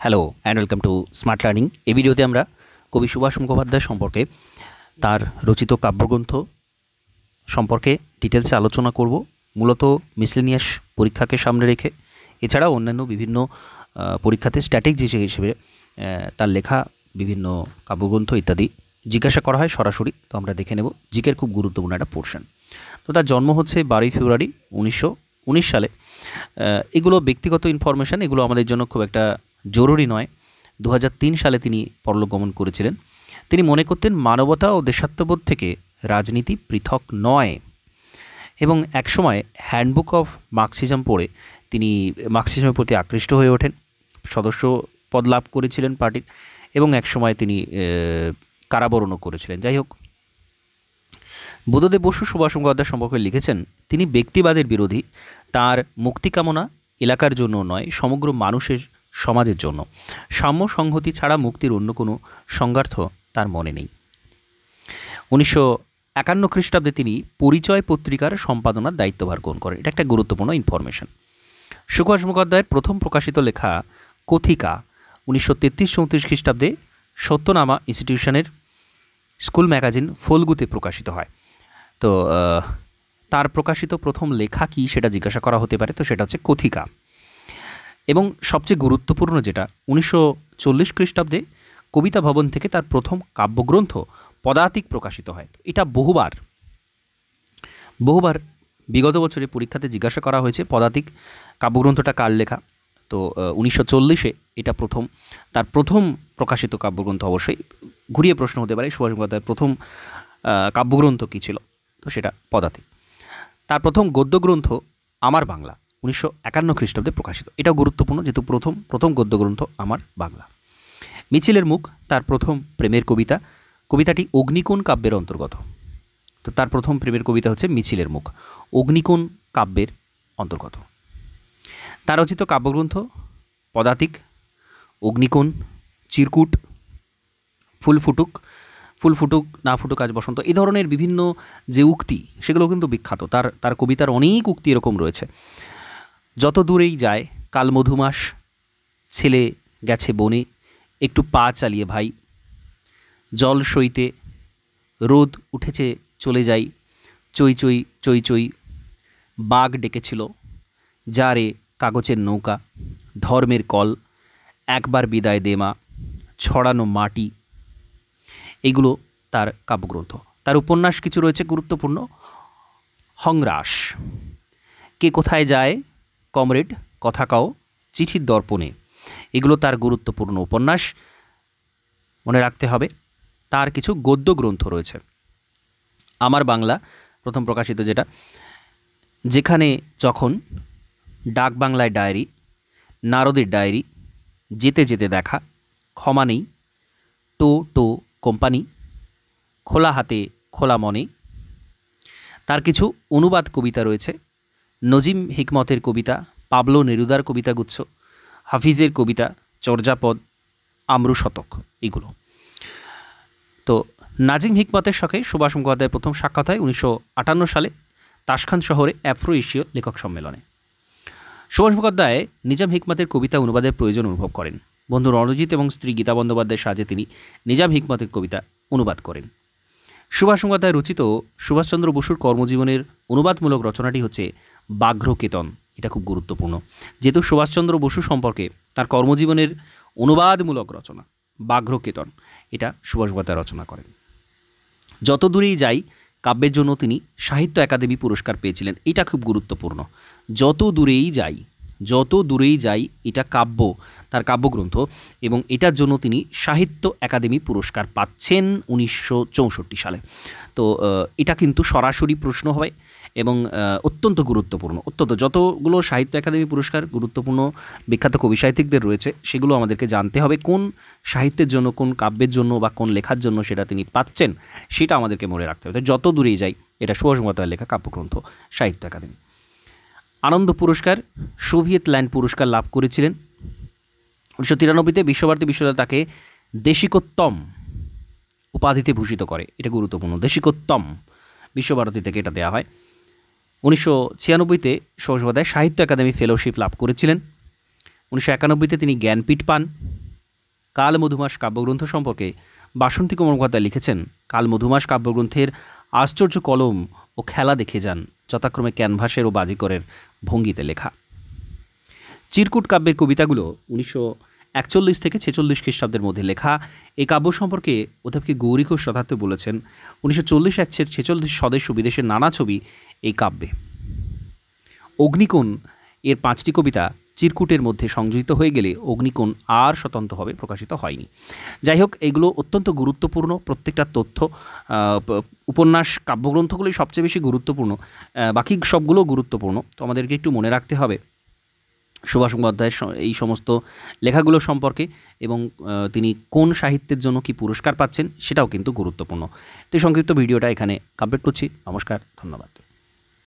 Hello and welcome to smart learning. এই ভিডিওতে আমরা কবি সুভাষ মুখোপাধ্যায় সম্পর্কে তার রচিত কাব্যগ্রন্থ সম্পর্কে ডিটেলসে আলোচনা করব, মূলত মিসলেনিয়াস পরীক্ষাকে সামনে রেখে। এছাড়াও অন্যান্য বিভিন্ন পরীক্ষাতে স্ট্র্যাটেজি হিসেবে তার লেখা বিভিন্ন কাব্যগ্রন্থ ইত্যাদি জিজ্ঞাসা করা হয় সরাসরি। তো আমরা দেখে নেব জিকের খুব গুরুত্বপূর্ণ একটা পোর্শন। তো তার জন্ম হচ্ছে 12 ফেব্রুয়ারি 1919 সালে। এগুলো ব্যক্তিগত ইনফরমেশান, এগুলো আমাদের জন্য খুব একটা জরুরি নয়। 2003 সালে তিনি পরলোক গমন করেছিলেন। তিনি মনে করতেন মানবতা ও দেশাত্মবোধ থেকে রাজনীতি পৃথক নয়, এবং একসময় হ্যান্ডবুক অফ মার্কসিজম পড়ে তিনি মার্কসিজমের প্রতি আকৃষ্ট হয়ে ওঠেন। সদস্য পদ লাভ করেছিলেন পার্টির, এবং একসময় তিনি কারাবরণও করেছিলেন। যাই হোক, বুদ্ধদেব বসু সুভাষ মুখোপাধ্যায় সম্পর্কে লিখেছেন, তিনি ব্যক্তিবাদের বিরোধী। তার মুক্তি কামনা এলাকার জন্য নয়, সমগ্র মানুষের সমাজের জন্য। সাম্য সংহতি ছাড়া মুক্তির অন্য কোনো সংজ্ঞার্থ তার মনে নেই। 1951 খ্রিস্টাব্দে তিনি পরিচয় পত্রিকার সম্পাদনার দায়িত্বভার গ্রহণ করেন। এটা একটা গুরুত্বপূর্ণ ইনফরমেশন। সুভাষ মুখোপাধ্যায়ের প্রথম প্রকাশিত লেখা কথিকা 1933-34 খ্রিস্টাব্দে সত্যনামা ইনস্টিটিউশনের স্কুল ম্যাগাজিন ফলগুতে প্রকাশিত হয়। তো তার প্রকাশিত প্রথম লেখা কি সেটা জিজ্ঞাসা করা হতে পারে, তো সেটা হচ্ছে কথিকা। এবং সবচেয়ে গুরুত্বপূর্ণ যেটা, 1940 খ্রিস্টাব্দে কবিতা ভবন থেকে তার প্রথম কাব্যগ্রন্থ পদাতিক প্রকাশিত হয়। এটা বহুবার বিগত বছরে পরীক্ষাতে জিজ্ঞাসা করা হয়েছে পদাতিক কাব্যগ্রন্থটা কার লেখা। তো 1940-এ এটা তার প্রথম প্রকাশিত কাব্যগ্রন্থ। অবশ্যই ঘুরিয়ে প্রশ্ন হতে পারে সুভাষ মুখোপাধ্যায়ের প্রথম কাব্যগ্রন্থ কী ছিল, তো সেটা পদাতিক। তার প্রথম গদ্যগ্রন্থ আমার বাংলা 1951 খ্রিস্টাব্দে প্রকাশিত। এটাও গুরুত্বপূর্ণ, যেহেতু প্রথম গদ্যগ্রন্থ আমার বাংলা। মিছিলের মুখ তার প্রথম প্রেমের কবিতা। কবিতাটি অগ্নিকোণ কাব্যের অন্তর্গত। তো তার প্রথম প্রেমের কবিতা হচ্ছে মিছিলের মুখ, অগ্নিকোণ কাব্যের অন্তর্গত। তার রচিত কাব্যগ্রন্থ পদাতিক, অগ্নিকোণ, চিরকুট, ফুল ফুটুক না ফুটুক আজ বসন্ত, এই ধরনের বিভিন্ন যে উক্তি সেগুলো কিন্তু বিখ্যাত। তার কবিতার অনেক উক্তি এরকম রয়েছে। যত দূরেই যায় কাল মধুমাস, ছেলে গেছে বনে, একটু পা চালিয়ে ভাই, জল সইতে রোদ উঠেছে চলে যাই, চই চই চই চই, বাঘ ডেকেছিল, যারে কাগজের নৌকা, ধর্মের কল, একবার বিদায় দে মা, ছড়ানো মাটি, এইগুলো তার কাব্যগ্রন্থ। তার উপন্যাস কিছু রয়েছে গুরুত্বপূর্ণ। হংরাস, কে কোথায় যায় কমরেড, কথা কাও, চিঠির দর্পণে, এগুলো তার গুরুত্বপূর্ণ উপন্যাস, মনে রাখতে হবে। তার কিছু গদ্য গ্রন্থ রয়েছে। আমার বাংলা প্রথম প্রকাশিত যেটা, যেখানে যখন, ডাক বাংলায় ডায়েরি, নারদের ডায়েরি, যেতে যেতে দেখা, ক্ষমা নেই, টো কোম্পানি, খোলা হাতে খোলা মনে। তার কিছু অনুবাদ কবিতা রয়েছে। নজিম হিকমতের কবিতা, পাবলো নেরুদার কবিতাগুচ্ছ, হাফিজের কবিতা, চর্যাপদ, আমরু শতক, এগুলো। তো নাজিম হিকমতের সাথে সুভাষ মুখোপাধ্যায়ের প্রথম সাক্ষাৎ হয় 1958 সালে তাশখান শহরে আফ্রো এশীয় লেখক সম্মেলনে। সুভাষ মুখোপাধ্যায় নিজাম হিকমতের কবিতা অনুবাদের প্রয়োজন অনুভব করেন। বন্ধু রণজিৎ এবং স্ত্রী গীতা বন্দ্যোপাধ্যায়ের সাহায্যে তিনি নিজাম হিকমতের কবিতা অনুবাদ করেন। সুভাষ মুখোপাধ্যায় রচিত সুভাষচন্দ্র বসুর কর্মজীবনের অনুবাদমূলক রচনাটি হচ্ছে ব্যাঘ্রকেতন। এটা খুব গুরুত্বপূর্ণ, যেহেতু সুভাষচন্দ্র বসু সম্পর্কে তার কর্মজীবনের অনুবাদমূলক রচনা ব্যাঘ্রকেতন, এটা সুভাষ মুখোপাধ্যায় রচনা করেন। যত দূরেই যাই কাব্যের জন্য তিনি সাহিত্য একাডেমি পুরস্কার পেয়েছিলেন। এটা খুব গুরুত্বপূর্ণ। যত দূরেই যাই এটা তার কাব্যগ্রন্থ, এবং এটার জন্য তিনি সাহিত্য একাডেমি পুরস্কার পাচ্ছেন 1964 সালে। তো এটা কিন্তু সরাসরি প্রশ্ন হয় এবং অত্যন্ত গুরুত্বপূর্ণ। যতগুলো সাহিত্য একাডেমি পুরস্কার গুরুত্বপূর্ণ বিখ্যাত কবি সাহিত্যিকদের রয়েছে, সেগুলো আমাদেরকে জানতে হবে কোন সাহিত্যের জন্য, কোন কাব্যের জন্য বা কোন লেখার জন্য সেটা তিনি পাচ্ছেন, সেটা আমাদেরকে মনে রাখতে হবে। যত দূরেই যাই এটা সুভাষ মুখোপাধ্যায়ের লেখা কাব্যগ্রন্থ, সাহিত্য একাডেমি। আনন্দ পুরস্কার, সোভিয়েত ল্যান্ড পুরস্কার লাভ করেছিলেন। 1993-তে বিশ্বভারতী বিশ্ববিদ্যালয় তাকে দেশিকোত্তম উপাধিতে ভূষিত করে। এটা গুরুত্বপূর্ণ, দেশিকোত্তম বিশ্বভারতী থেকে এটা দেওয়া হয়। 1996-তে সুভাষ মুখোপাধ্যায় সাহিত্য একাডেমি ফেলোশিপ লাভ করেছিলেন। 1991-তে তিনি জ্ঞানপীঠ পান। কাল মধুমাস কাব্যগ্রন্থ সম্পর্কে বাসন্তী কুমার মুখোপাধ্যায় লিখেছেন, কাল মধুমাস কাব্যগ্রন্থের আশ্চর্য কলম ও খেলা দেখে যান, যথাক্রমে ক্যানভাসের ও বাজিকরের ভঙ্গিতে লেখা। চিরকুট কাব্যের কবিতাগুলো 1941 থেকে 46 খ্রিস্টাব্দের মধ্যে লেখা। এই কাব্য সম্পর্কে অধ্যাপক গৌরী ঘোষ শতাব্দী বলেছেন, 1940-46 স্বদেশ ও বিদেশের নানা ছবি এই কাব্যে। অগ্নিকোণ এর 5টি কবিতা চিরকুটের মধ্যে সংযোজিত হয়ে গেলে অগ্নিকোণ আর স্বতন্ত্রভাবে প্রকাশিত হয়নি। যাই হোক, এগুলো অত্যন্ত গুরুত্বপূর্ণ প্রত্যেকটা তথ্য। উপন্যাস কাব্যগ্রন্থগুলোই সবচেয়ে বেশি গুরুত্বপূর্ণ, বাকি সবগুলো গুরুত্বপূর্ণ। তো আমাদেরকে একটু মনে রাখতে হবে সুভাষ মুখোপাধ্যায়ের এই সমস্ত লেখাগুলো সম্পর্কে, এবং তিনি কোন সাহিত্যের জন্য কি পুরস্কার পাচ্ছেন সেটাও কিন্তু গুরুত্বপূর্ণ। তো এই সংক্ষিপ্ত ভিডিওটা এখানে কমপ্লিট করছি। নমস্কার, ধন্যবাদ।